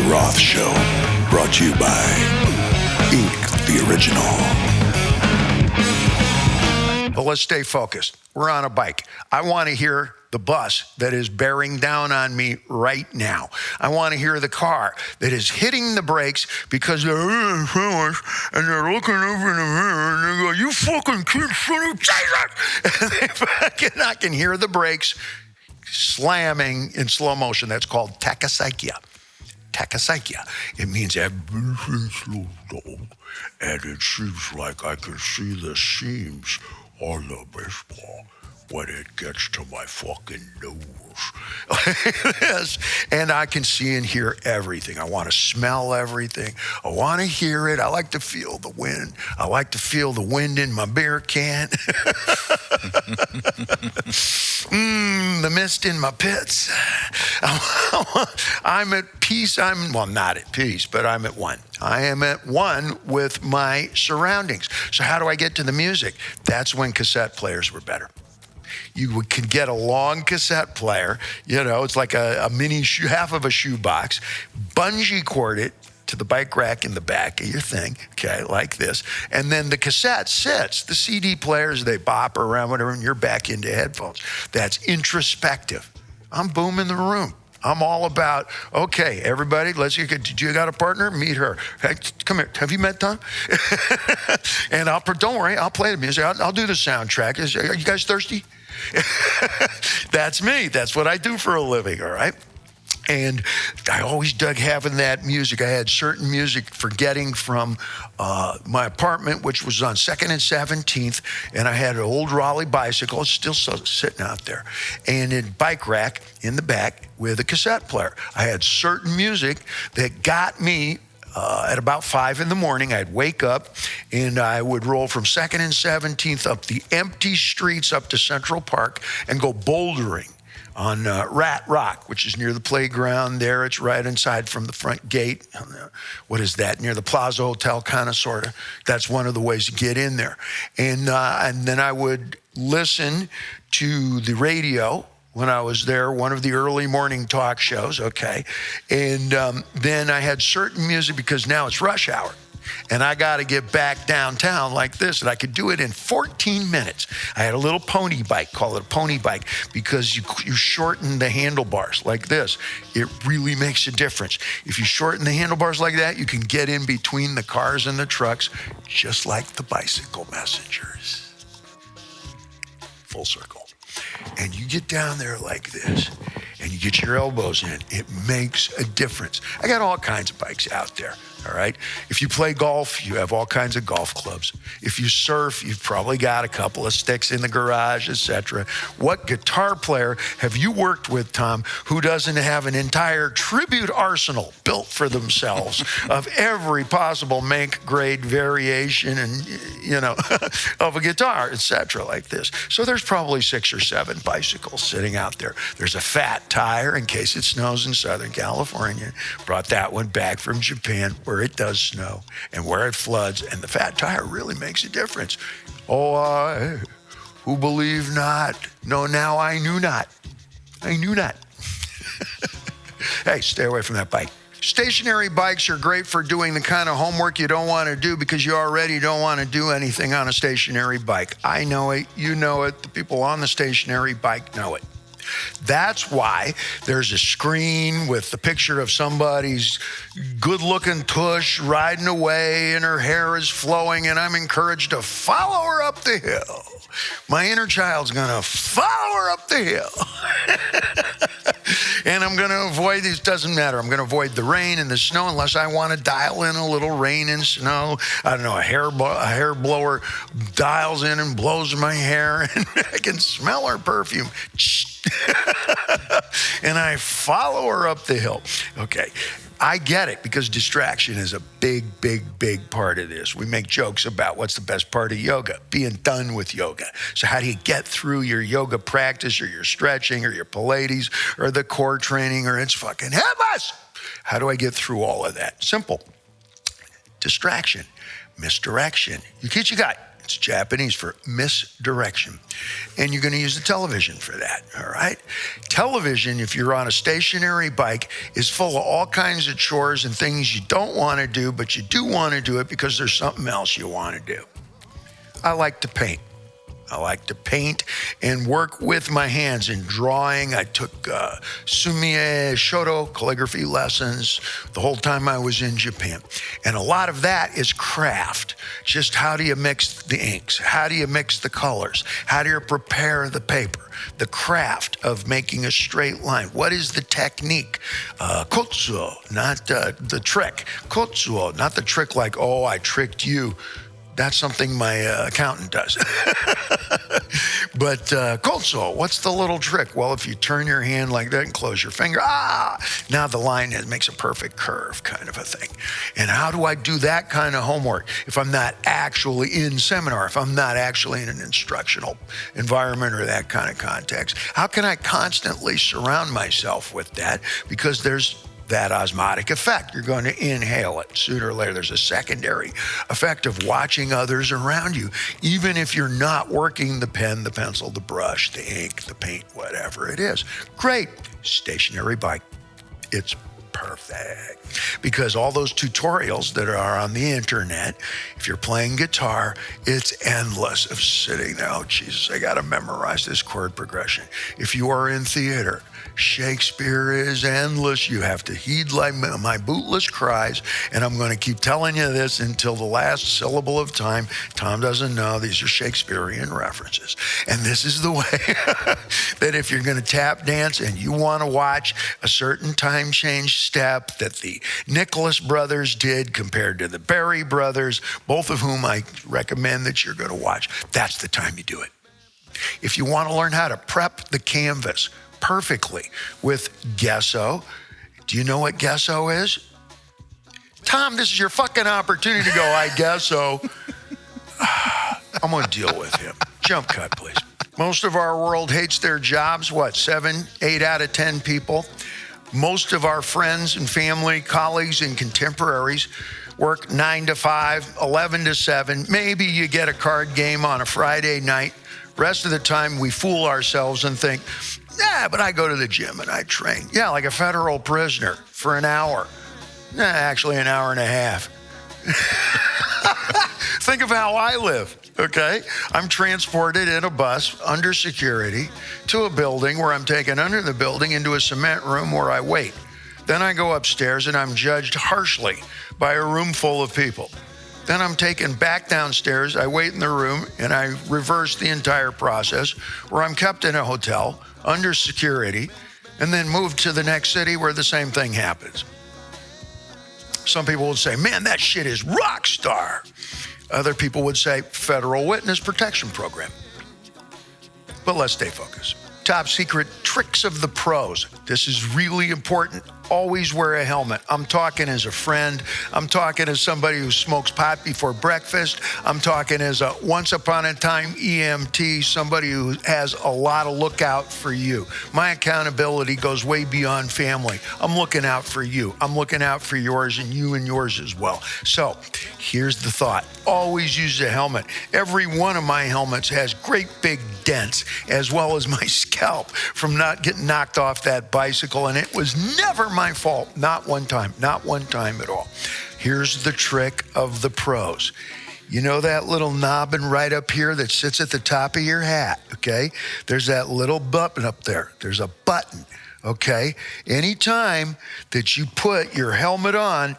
The Roth Show, brought to you by Ink the Original. But let's stay focused. We're on a bike. I want to hear the bus that is bearing down on me right now. I want to hear the car that is hitting the brakes because they're in front and they're looking over in the mirror and they go, "You fucking kid, son of Jesus!" And I can hear the brakes slamming in slow motion. That's called tachypsychia. Tachypsychia. It means everything slows down and it seems like I can see the seams on the baseball when it gets to my fucking nose. Yes. And I can see and hear everything. I want to smell everything. I want to hear it. I like to feel the wind. I like to feel the wind in my beer can. The mist in my pits. I'm at peace. Well, not at peace, but I'm at one. I am at one with my surroundings. So how do I get to the music? That's when cassette players were better. You could get a long cassette player, it's like a mini half of a shoebox, bungee cord it to the bike rack in the back of your thing, okay, like this. And then the cassette sits. The CD players, they bop around, whatever, and you're back into headphones. That's introspective. I'm booming the room. I'm all about, okay, everybody, did you got a partner? Meet her. Hey, come here. Have you met Tom? And don't worry, I'll play the music. I'll do the soundtrack. Are you guys thirsty? That's me. That's what I do for a living, all right? And I always dug having that music. I had certain music for getting from my apartment, which was on 2nd and 17th, and I had an old Raleigh bicycle. It's still sitting out there, and a bike rack in the back with a cassette player. I had certain music that got me at about 5 in the morning. I'd wake up and I would roll from 2nd and 17th up the empty streets up to Central Park and go bouldering on Rat Rock, which is near the playground there. It's right inside from the front gate. What is that? Near the Plaza Hotel, kind of, sort of. That's one of the ways to get in there. And then I would listen to the radio when I was there, one of the early morning talk shows, okay? And then I had certain music because now it's rush hour. And I got to get back downtown like this, and I could do it in 14 minutes. I had a little pony bike, call it a pony bike, because you shorten the handlebars like this. It really makes a difference. If you shorten the handlebars like that, you can get in between the cars and the trucks, just like the bicycle messengers. Full circle. And you get down there like this, and you get your elbows in. It makes a difference. I got all kinds of bikes out there. All right. If you play golf, you have all kinds of golf clubs. If you surf, you've probably got a couple of sticks in the garage, etc. What guitar player have you worked with, Tom, who doesn't have an entire tribute arsenal built for themselves of every possible make, grade, variation, and of a guitar, etc. like this? So there's probably 6 or 7 bicycles sitting out there. There's a fat tire in case it snows in Southern California. Brought that one back from Japan, where it does snow and where it floods, and the fat tire really makes a difference. Oh, I who believe not. No, now I knew not. I knew not. Hey, stay away from that bike. Stationary bikes are great for doing the kind of homework you don't want to do because you already don't want to do anything on a stationary bike. I know it. You know it. The people on the stationary bike know it. That's why there's a screen with the picture of somebody's good-looking tush riding away and her hair is flowing, and I'm encouraged to follow her up the hill. My inner child's going to follow her up the hill. And I'm going to avoid these, doesn't matter. I'm going to avoid the rain and the snow unless I want to dial in a little rain and snow. I don't know, a hair blower dials in and blows my hair, and I can smell her perfume. And I follow her up the hill. Okay. I get it, because distraction is a big, big, big part of this. We make jokes about what's the best part of yoga, being done with yoga. So how do you get through your yoga practice or your stretching or your Pilates or the core training or it's fucking headless? How do I get through all of that? Simple. Distraction, misdirection. You get what you got. It's Japanese for misdirection. And you're going to use the television for that, all right? Television, if you're on a stationary bike, is full of all kinds of chores and things you don't want to do, but you do want to do it because there's something else you want to do. I like to paint. I like to paint and work with my hands in drawing. I took sumie shoto calligraphy lessons the whole time I was in Japan. And a lot of that is craft. Just how do you mix the inks? How do you mix the colors? How do you prepare the paper? The craft of making a straight line. What is the technique? Kotsuo, not the trick. Kotsuo, not the trick like, oh, I tricked you. That's something my accountant does. But kotsuo, what's the little trick? Well, if you turn your hand like that and close your finger, now the line makes a perfect curve kind of a thing. And how do I do that kind of homework if I'm not actually in seminar, if I'm not actually in an instructional environment or that kind of context? How can I constantly surround myself with that? Because there's that osmotic effect. You're going to inhale it. Sooner or later, there's a secondary effect of watching others around you, even if you're not working the pen, the pencil, the brush, the ink, the paint, whatever it is. Great. Stationary bike. It's perfect. Because all those tutorials that are on the internet, if you're playing guitar, it's endless of sitting there. Oh, Jesus, I got to memorize this chord progression. If you are in theater, Shakespeare is endless. You have to heed my bootless cries, and I'm going to keep telling you this until the last syllable of time. Tom doesn't know these are Shakespearean references. And this is the way that if you're going to tap dance and you want to watch a certain time change step that the Nicholas brothers did compared to the Berry brothers, both of whom I recommend that you're going to watch, that's the time you do it. If you want to learn how to prep the canvas perfectly with gesso. Do you know what gesso is? Tom, this is your fucking opportunity to go, I guess so. I'm going to deal with him. Jump cut, please. Most of our world hates their jobs. What, 7, 8 out of 10 people? Most of our friends and family, colleagues, and contemporaries work 9 to 5, 11 to 7. Maybe you get a card game on a Friday night. Rest of the time, we fool ourselves and think, yeah, but I go to the gym and I train. Yeah, like a federal prisoner for an hour. Actually, an hour and a half. Think of how I live, okay? I'm transported in a bus under security to a building where I'm taken under the building into a cement room where I wait. Then I go upstairs and I'm judged harshly by a room full of people. Then I'm taken back downstairs, I wait in the room, and I reverse the entire process where I'm kept in a hotel under security and then moved to the next city where the same thing happens. Some people would say, man, that shit is rock star. Other people would say, Federal Witness Protection Program. But let's stay focused. Top secret tricks of the pros. This is really important. Always wear a helmet. I'm talking as a friend. I'm talking as somebody who smokes pot before breakfast. I'm talking as a once upon a time EMT, somebody who has a lot of lookout for you. My accountability goes way beyond family. I'm looking out for you. I'm looking out for yours and yours as well. So here's the thought. Always use a helmet. Every one of my helmets has great big dents, as well as my scalp from not getting knocked off that bicycle. And it was never my fault. Not one time at all. Here's the trick of the pros. You know that little knobbin right up here that sits at the top of your hat, okay? There's that little button up there. There's a button, okay? Anytime that you put your helmet on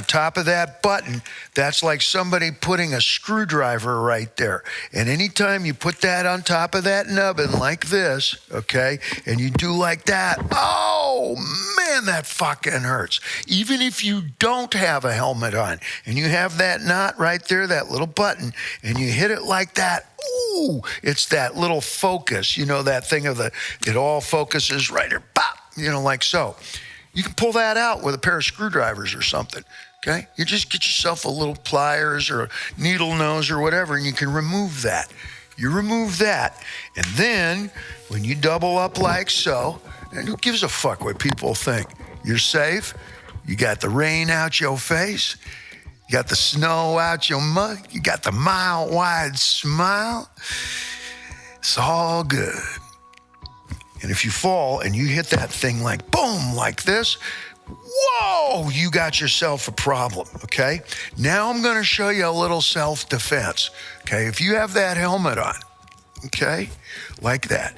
top of that button, that's like somebody putting a screwdriver right there. And anytime you put that on top of that nubbin like this, okay, and you do like that, oh man, that fucking hurts. Even if you don't have a helmet on and you have that knot right there, that little button, and you hit it like that, ooh, it's that little focus, you know, that thing of it all focuses right here, pop, you know, like so. You can pull that out with a pair of screwdrivers or something, okay? You just get yourself a little pliers or a needle nose or whatever, and you can remove that. You remove that, and then when you double up like so, and who gives a fuck what people think? You're safe. You got the rain out your face. You got the snow out your mug. You got the mile-wide smile. It's all good. And if you fall and you hit that thing like boom, like this, whoa, you got yourself a problem, okay? Now I'm going to show you a little self-defense, okay? If you have that helmet on, okay, like that,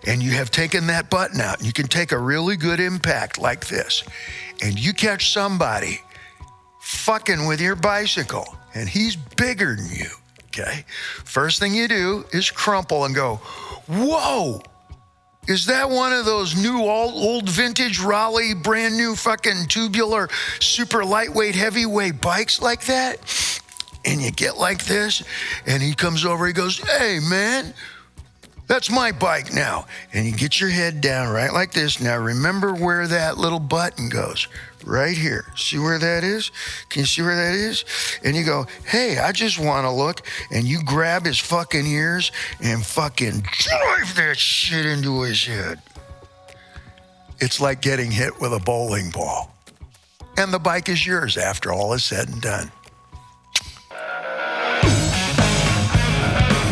and you have taken that button out, and you can take a really good impact like this, and you catch somebody fucking with your bicycle, and he's bigger than you, okay? First thing you do is crumple and go, whoa, is that one of those new old vintage Raleigh brand new fucking tubular super lightweight heavyweight bikes like that? And you get like this, and he comes over, he goes, hey man, that's my bike now. And you get your head down right like this. Now remember where that little button goes. Right here. See where that is? Can you see where that is? And you go, hey, I just want to look. And you grab his fucking ears and fucking drive that shit into his head. It's like getting hit with a bowling ball. And the bike is yours after all is said and done.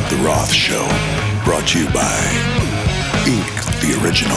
The Roth Show, brought to you by Ink the Original.